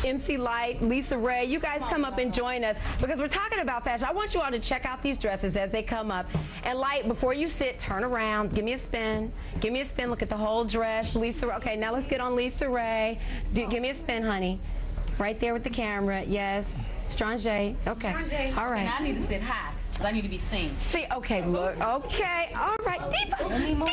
MC Light, Lisa Ray, you guys come up and join us because we're talking about fashion. I want you all to check out these dresses as they come up. And Light, before you sit, turn around, give me a spin. Give me a spin, look at the whole dress. Lisa, okay, now let's get on Lisa Ray. Give me a spin, honey. Right there with the camera, yes. Strange, okay. All right. And I need to sit high. I need to be seen. See, okay, look, okay, all right, Diva, Diva.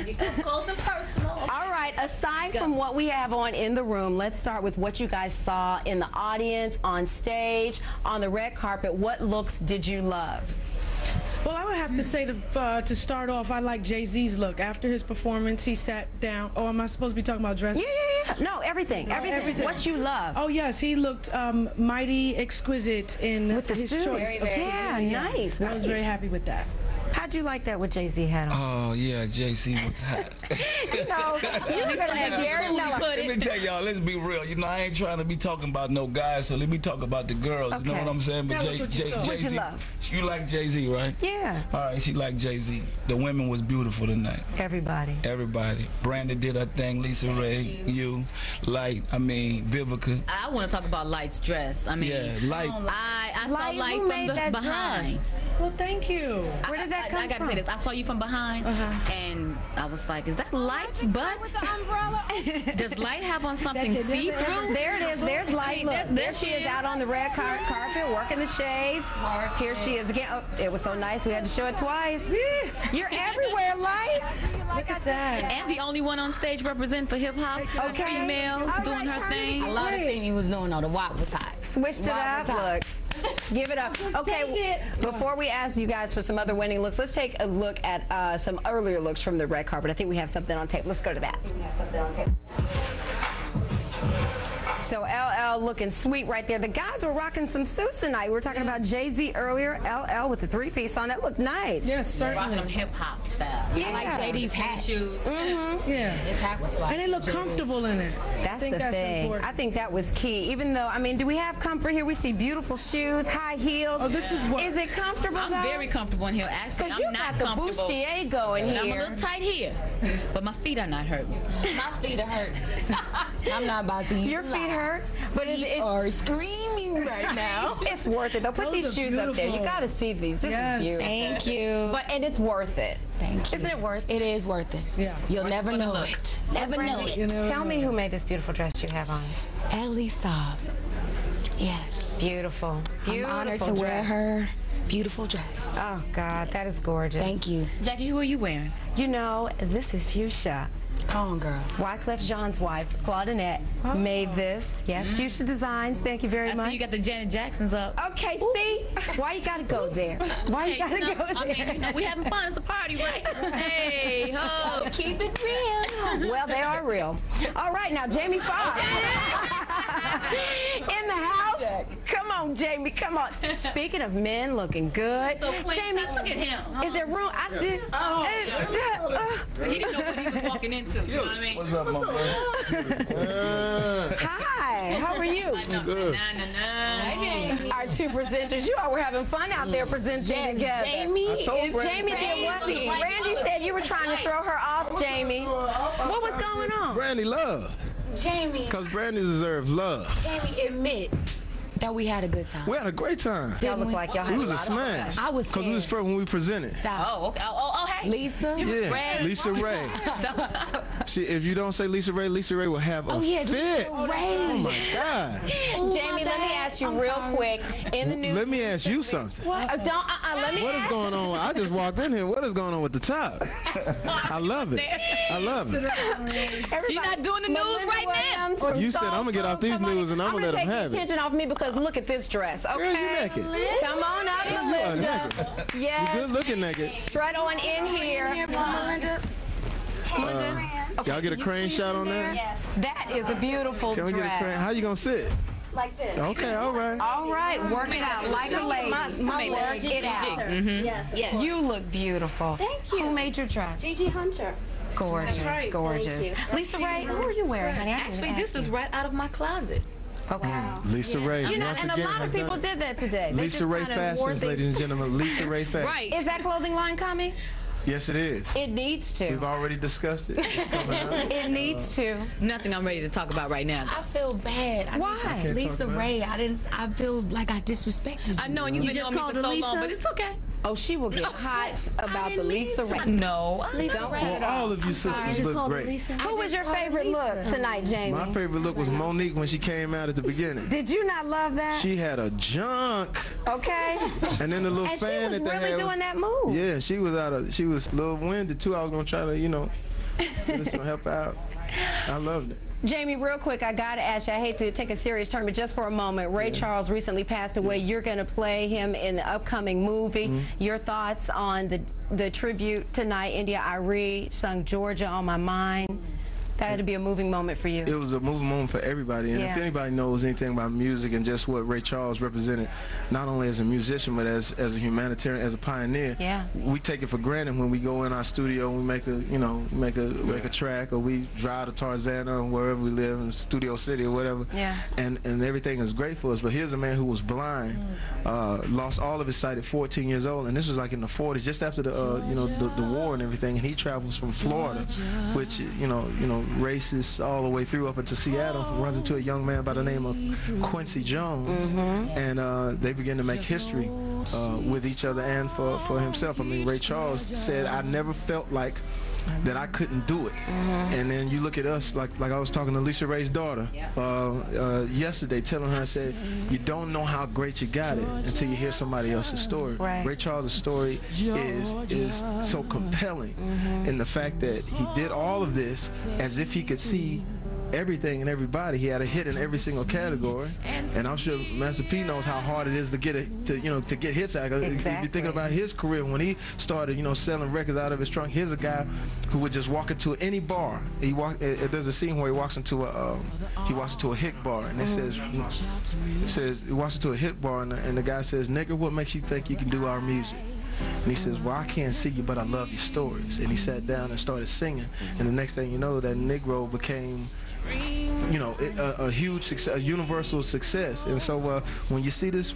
Get close and personal. All right, aside from what we have on in the room, let's start with what you guys saw in the audience, on stage, on the red carpet. What looks did you love? Well, I would have to say to start off, I like Jay-Z's look. After his performance, he sat down. Oh, am I supposed to be talking about dresses? Yeah. No, everything. What you love. Oh, yes, he looked mighty exquisite in with his choice. Yeah, nice. I was very happy with that. How'd you like that with Jay-Z had on? Oh, yeah, Jay-Z was hot. Let me tell y'all, let's be real. You know, I ain't trying to be talking about no guys, so let me talk about the girls. Okay. You know what I'm saying? But Jay-Z, you like Jay-Z, right? Yeah. All right, she liked Jay-Z. The women was beautiful tonight. Everybody. Brandon did her thing. Lisa Ray, you, Light, Vivica. I want to talk about Light's dress. Yeah, Light. I saw Light from the behind. Well, thank you. Where did that come from? I gotta say this. I saw you from behind, and I was like, "Is that Light's butt?" With the umbrella. Does Light have on something see-through? There it is. There's Light. Look, there she is out on the red carpet, working the shades. Here she is again. Oh, it was so nice. We had to show it twice. You're everywhere, Light. Look at that. And the only one on stage representing for hip hop. Okay. Females doing her thing. A lot of things he was doing. The WAP was hot. Switched it up. Look. Give it up. Okay, before we ask you guys for some other winning looks, let's take a look at some earlier looks from the red carpet. I think we have something on tape. Let's go to that. So LL looking sweet right there. The guys were rocking some suits tonight. We were talking about Jay-Z earlier. LL with the three-piece on. That looked nice. Yes, certainly. Rocking some hip-hop style. Yeah. I like JD's hat. Shoes. Yeah. His hat was fly. And they look comfortable in it. That's the thing. Important. I think that was key. Even though, do we have comfort here? We see beautiful shoes, high heels. Oh, this is what. Is it comfortable I'm though? very comfortable in here. Actually, I'm not comfortable. Because you got the bustier going here. I'm a little tight here, but my feet are not hurting. My feet are hurt. I'm not about to use Your feet hurt? But Feet are screaming right now. It's worth it though. Put these shoes up there. You got to see these. This is beautiful. Thank you. And it's worth it. Thank you. Isn't it worth it? It is worth it. Yeah. You'll never know it. Never know it. Tell me who made this beautiful dress you have on. Ellie Saab. Yes. Beautiful. I'm honored to wear her beautiful dress. Oh God, that is gorgeous. Thank you. Jackie, who are you wearing? You know, this is Fuchsia. Come on, girl. Wyclef Jean's wife, Claudinette, made this. Yes, Fuchsia Designs. Thank you very much. I see you got the Janet Jacksons up. Okay, see? Why you gotta go there? Why you gotta go there? We having fun. It's a party, right? Hey, ho. Keep it real. Well, they are real. All right, now Jamie Foxx. In the house. Come on, Jamie, come on. Speaking of men looking good. So Jamie, look at him. Is there room? I did. He didn't know what he was walking into. You know what I mean? What's up, my boy? Hi, how are you? Good. Our two presenters. You all were having fun out there presenting together. Jamie is Jamie did what? Randy said you were trying to throw her off, Jamie. What was going on? Brandy love. Jamie. Because Brandy deserves love. Jamie, admit that we had a good time. We had a great time. Y'all look like y'all had It was a a lot of smash. I was Because we was first when we presented. Stop. Oh, okay. Oh, hey. Lisa. Yeah, Lisa Ray. If you don't say Lisa Ray will have a fit. Ray. Oh my God. Jamie, let me ask you real quick. In the news. Let me ask you something. Let me. What is going on? I just walked in here. What is going on with the top? I love it. I love it. She's not doing the news right now. You said I'm gonna get off these news and I'm gonna let them have take the attention off me because look at this dress. Okay. Girl, you naked. Come on up, Melinda. Yes. You good looking naked. Strut on in here. Melinda. Y'all get a crane shot on that? Yes. That is a beautiful Can we get a crane? dress. How you gonna sit? Like this. Okay, all right. All right, work it out like a lady. Work it out. Yes. You look beautiful. Thank you. Who made your dress? Gigi Hunter. Gorgeous, gorgeous. Thank Lisa Ray, who are you wearing, honey? Actually, this is right out of my closet. Okay. Lisa Ray. You know, once and a again, lot of has people done it. did that today. They Lisa just Ray kinda wore Fashions, things- ladies and gentlemen. Lisa Ray Fashions. Right. Is that clothing line coming? Yes, it is. It needs to. We've already discussed it. It's coming out. It needs to. Nothing I'm ready to talk about right now. I feel bad. Why? Lisa Ray, I feel like I disrespected you. I know, and you've been just knowing me called for her so Lisa? long, but it's okay. Oh, she will get hot about the Lisa Ray. No. Don't cut it Well, all off. of you sisters look great. Who was your favorite look tonight, Jamie? My favorite look was Monique when she came out at the beginning. Did you not love that? She had a junk. Okay. And then the little And she fan was that they really had. doing that move. Yeah, she was a little winded too. I was gonna try to, just to help out. I loved it. Jamie, real quick, I gotta ask you, I hate to take a serious turn, but just for a moment, Ray Charles recently passed away. You're gonna play him in the upcoming movie. Your thoughts on the tribute tonight? India Arie sung Georgia on My Mind. That had to be a moving moment for you. It was a moving moment for everybody, and if anybody knows anything about music and just what Ray Charles represented, not only as a musician but as a humanitarian, as a pioneer, we take it for granted when we go in our studio and we make a track, or we drive to Tarzana or wherever we live in Studio City or whatever, and everything is great for us. But here's a man who was blind, lost all of his sight at 14 years old, and this was like in the 40s, just after the war and everything, and he travels from Florida, which racist all the way through up into Seattle, runs into a young man by the name of Quincy Jones, and they begin to make history with each other and for himself. I mean, Ray Charles said, "I never felt like that I couldn't do it." And then you look at us, like I was talking to Lisa Ray's daughter yesterday, telling her, I said, you don't know how great you got it until you hear somebody else's story. Ray Charles' story is so compelling in the fact that he did all of this as if he could see everything and everybody. He had a hit in every single category, and I'm sure Master P knows how hard it is to get to get hits out. If you're thinking about his career when he started, selling records out of his trunk. Here's a guy who would just walk into any bar. There's a scene where he walks into a hit bar, and it says he walks into a hit bar, and the guy says, "Nigga, what makes you think you can do our music?" And he says, "Well, I can't see you, but I love your stories." And he sat down and started singing, and the next thing you know, that Negro became a huge success, a universal success. And so when you see this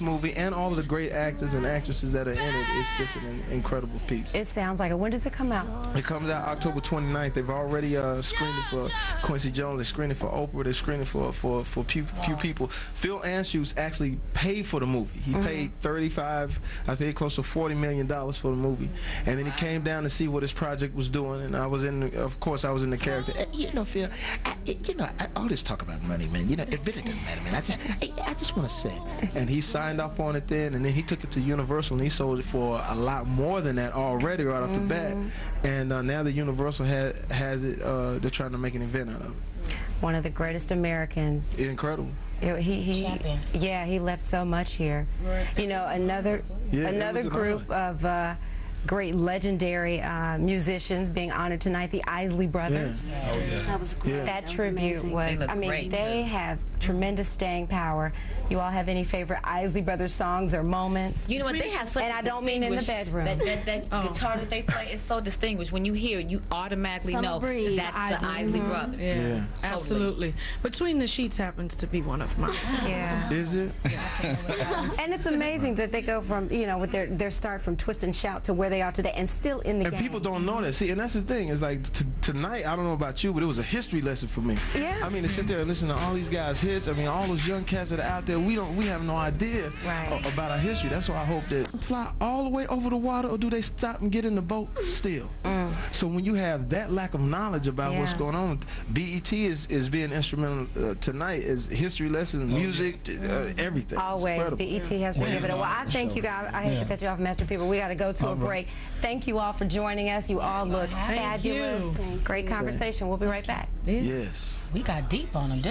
movie and all of the great actors and actresses that are in it, it's just an incredible piece. It sounds like it. When does it come out? It comes out October 29th. They've already screened it for Quincy Jones. They screened it for Oprah. They screened it for few people. Phil Anschutz actually paid for the movie. He paid close to $40 million for the movie. And then he came down to see what his project was doing. And of course, I was in the character. Phil, all this talk about money, man, it really doesn't matter, man. I just want to sing. And he signed off on it then, and then he took it to Universal, and he sold it for a lot more than that already right off the bat. And now that Universal has it, they're trying to make an event out of it. One of the greatest Americans. Incredible. He left so much here. Another group of great legendary musicians being honored tonight, the Isley Brothers. That was great. That tribute was, they have tremendous staying power. You all have any favorite Isley Brothers songs or moments? You know what, they have such, and I don't mean in the bedroom. That guitar that they play is so distinguished. When you hear it, you automatically know that's the Isley Brothers. Yeah, absolutely. Between the Sheets happens to be one of mine. Yeah. Is it? And it's amazing that they go from, with their start from Twist and Shout to where they are today, and still in the game. And people don't know that. See, and that's the thing. It's like tonight, I don't know about you, but it was a history lesson for me. Yeah. I mean, to sit there and listen to all these guys' hits. I mean, all those young cats that are out there, we have no idea about our history. That's why I hope that fly all the way over the water, or do they stop and get in the boat still? So when you have that lack of knowledge about what's going on, BET is being instrumental tonight as history lessons, music, everything. Always, BET has to give it a. Well, I thank you guys. I hate to cut you off, Master People. We got to go to a break. Thank you all for joining us. You all look fabulous. Great conversation. We'll be right back. Yes. We got deep on them.